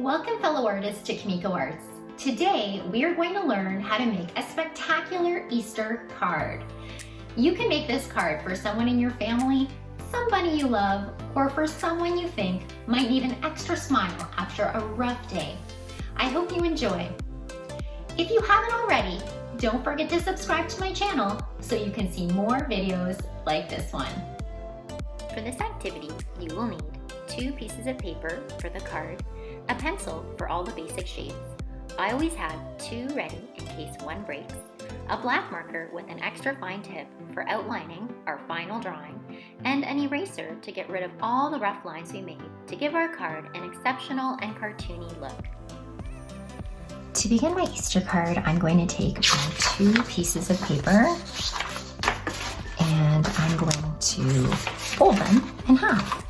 Welcome fellow artists to Kimiko Arts. Today we are going to learn how to make a spectacular Easter card. You can make this card for someone in your family, somebody you love, or for someone you think might need an extra smile after a rough day. I hope you enjoy. If you haven't already, don't forget to subscribe to my channel so you can see more videos like this one. For this activity, you will need 2 pieces of paper for the card, a pencil for all the basic shapes. I always have 2 ready in case one breaks, a black marker with an extra fine tip for outlining our final drawing, and an eraser to get rid of all the rough lines we made to give our card an exceptional and cartoony look. To begin my Easter card, I'm going to take my 2 pieces of paper and I'm going to fold them in half.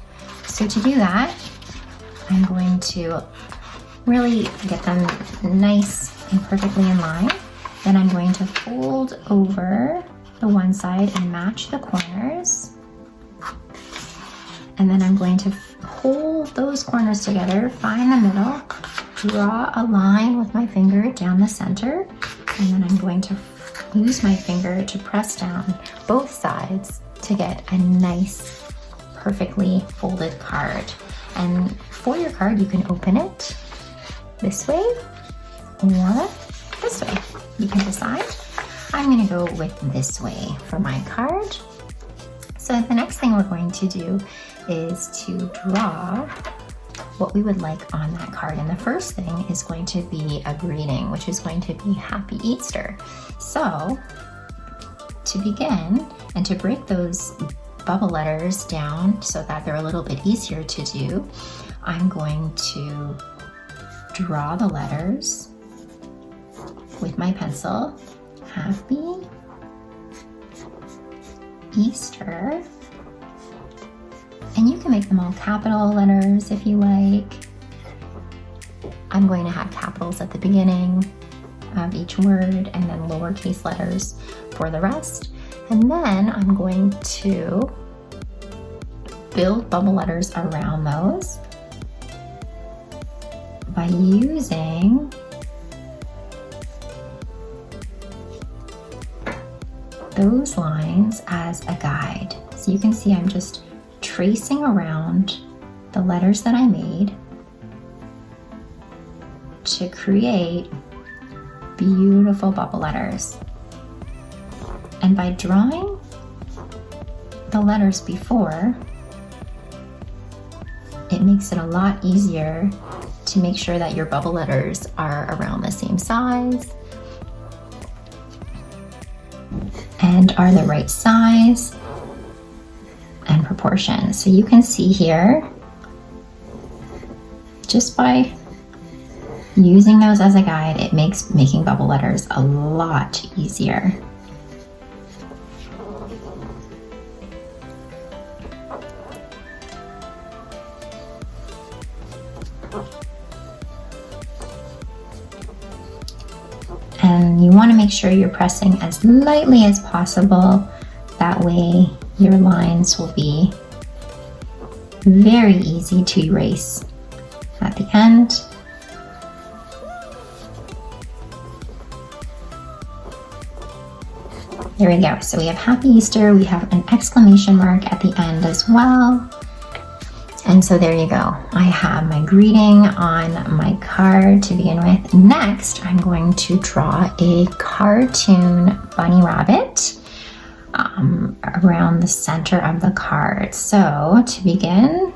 So to do that, I'm going to really get them nice and perfectly in line. Then I'm going to fold over the one side and match the corners. And then I'm going to hold those corners together, find the middle, draw a line with my finger down the center, and then I'm going to use my finger to press down both sides to get a nice, perfectly folded card. And for your card, you can open it this way or this way. You can decide. I'm going to go with this way for my card. So the next thing we're going to do is to draw what we would like on that card. And the first thing is going to be a greeting, which is going to be Happy Easter. So to begin and to break those bubble letters down so that they're a little bit easier to do, I'm going to draw the letters with my pencil. Happy Easter. And you can make them all capital letters if you like. I'm going to have capitals at the beginning of each word and then lowercase letters for the rest. And then I'm going to build bubble letters around those by using those lines as a guide. So you can see I'm just tracing around the letters that I made to create beautiful bubble letters. And by drawing the letters before, it makes it a lot easier to make sure that your bubble letters are around the same size and are the right size and proportion. So you can see here, just by using those as a guide, it makes making bubble letters a lot easier. And you want to make sure you're pressing as lightly as possible. That way your lines will be very easy to erase at the end. There we go. So we have Happy Easter. We have an exclamation mark at the end as well. And so there you go. I have my greeting on my card to begin with. Next, I'm going to draw a cartoon bunny rabbit around the center of the card. So to begin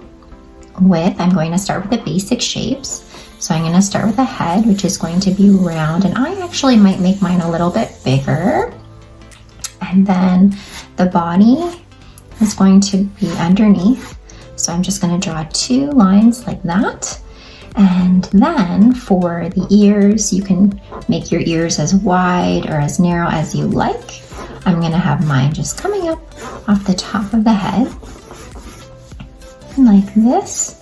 with, I'm going to start with the basic shapes. So I'm going to start with the head, which is going to be round, and I actually might make mine a little bit bigger. And then the body is going to be underneath. So I'm just going to draw 2 lines like that. And then for the ears, you can make your ears as wide or as narrow as you like. I'm going to have mine just coming up off the top of the head like this.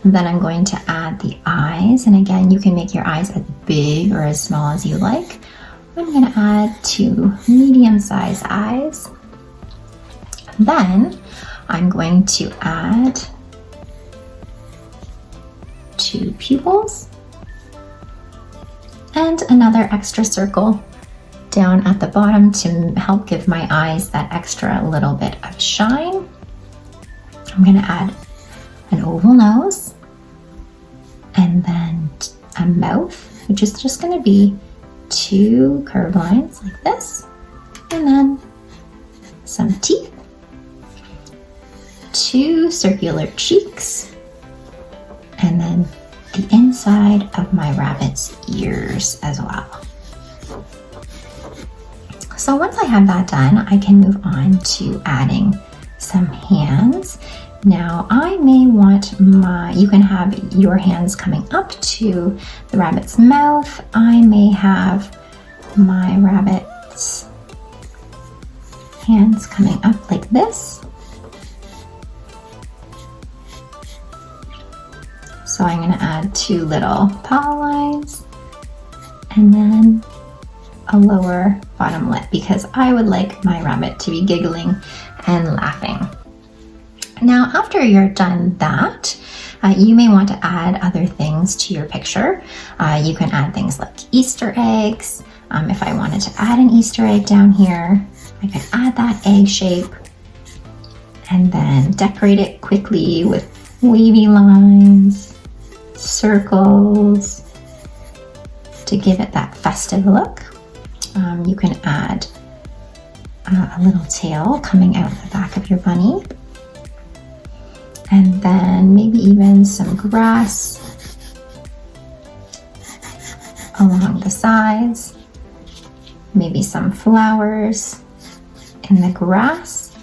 And then I'm going to add the eyes. And again, you can make your eyes as big or as small as you like. I'm going to add 2 medium-sized eyes. Then I'm going to add 2 pupils and another extra circle down at the bottom to help give my eyes that extra little bit of shine. I'm going to add an oval nose and then a mouth, which is just going to be 2 curved lines like this, and then some teeth, 2 circular cheeks, and then the inside of my rabbit's ears as well. So once I have that done, I can move on to adding some hands. Now I may want you can have your hands coming up to the rabbit's mouth. I may have my rabbit's hands coming up like this. So I'm going to add 2 little paw lines and then a lower bottom lip because I would like my rabbit to be giggling and laughing. Now after you're done that, you may want to add other things to your picture. You can add things like Easter eggs. If I wanted to add an Easter egg down here, I could add that egg shape and then decorate it quickly with wavy lines, circles to give it that festive look. You can add a little tail coming out the back of your bunny, and then maybe even some grass along the sides, maybe some flowers in the grass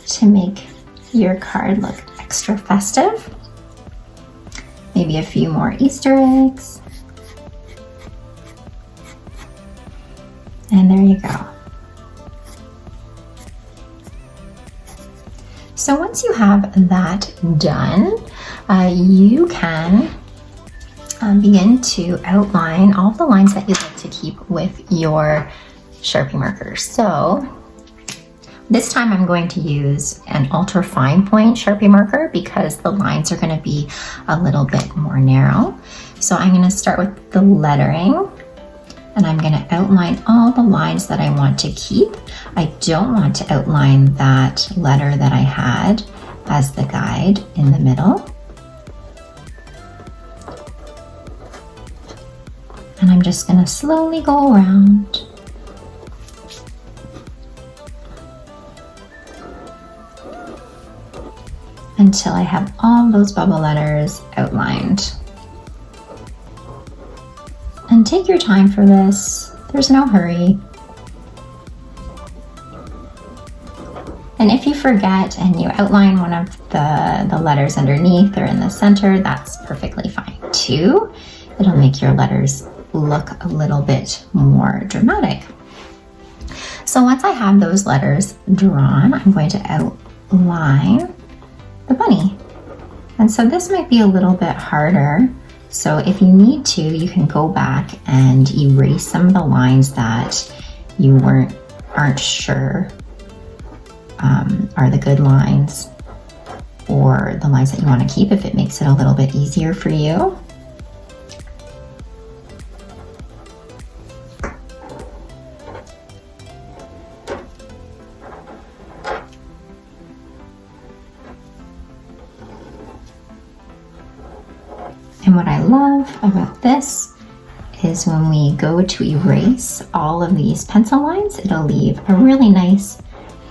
to make your card look extra festive. Maybe a few more Easter eggs. And there you go. So once you have that done, you can begin to outline all the lines that you'd like to keep with your Sharpie markers. So this time I'm going to use an ultra fine point Sharpie marker because the lines are going to be a little bit more narrow. So I'm going to start with the lettering, and I'm going to outline all the lines that I want to keep. I don't want to outline that letter that I had as the guide in the middle. And I'm just going to slowly go around. Until I have all those bubble letters outlined. And take your time for this, there's no hurry. And if you forget and you outline one of the letters underneath or in the center, that's perfectly fine too. It'll make your letters look a little bit more dramatic. So once I have those letters drawn, I'm going to outline the bunny. And so this might be a little bit harder. So if you need to, you can go back and erase some of the lines that you aren't sure are the good lines, or the lines that you want to keep if it makes it a little bit easier for you. And what I love about this is when we go to erase all of these pencil lines, it'll leave a really nice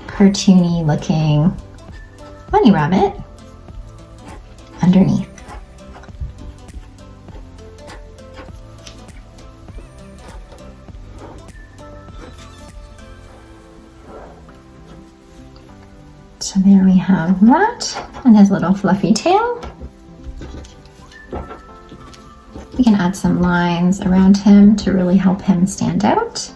cartoony looking bunny rabbit underneath. So there we have that, and his little fluffy tail. We can add some lines around him to really help him stand out.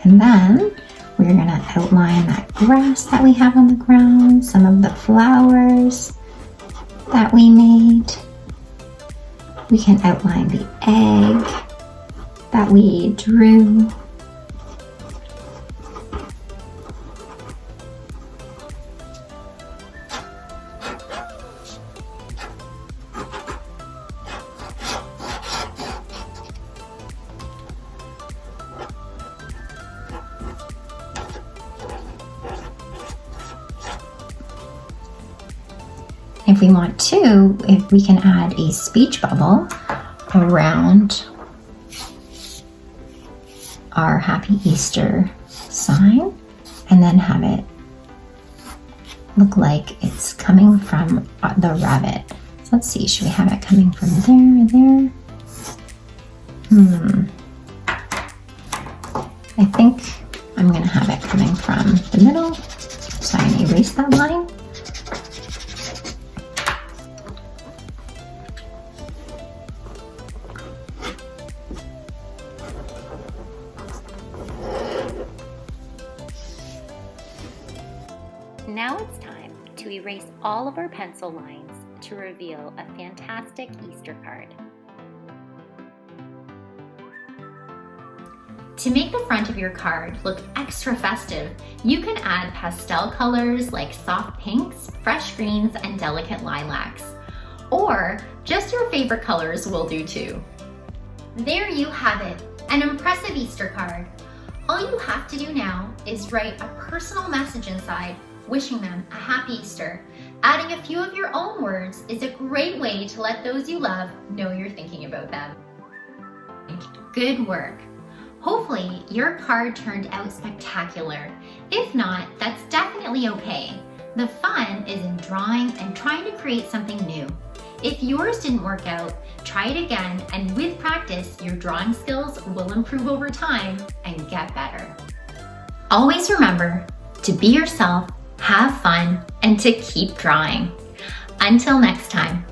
And then we're going to outline that grass that we have on the ground, some of the flowers that we made. We can outline the egg that we drew. if we want to, if we can add a speech bubble around our Happy Easter sign and then have it look like it's coming from the rabbit. So let's see, should we have it coming from there? I think I'm gonna have it coming from the middle. So I erase that line. Now it's time to erase all of our pencil lines to reveal a fantastic Easter card. To make the front of your card look extra festive, you can add pastel colors like soft pinks, fresh greens, and delicate lilacs. Or just your favorite colors will do too. There you have it, an impressive Easter card. All you have to do now is write a personal message inside, wishing them a happy Easter. Adding a few of your own words is a great way to let those you love know you're thinking about them. Good work. Hopefully your card turned out spectacular. If not, that's definitely okay. The fun is in drawing and trying to create something new. If yours didn't work out, try it again, and with practice, your drawing skills will improve over time and get better. Always remember to be yourself, have fun, and to keep drawing. Until next time.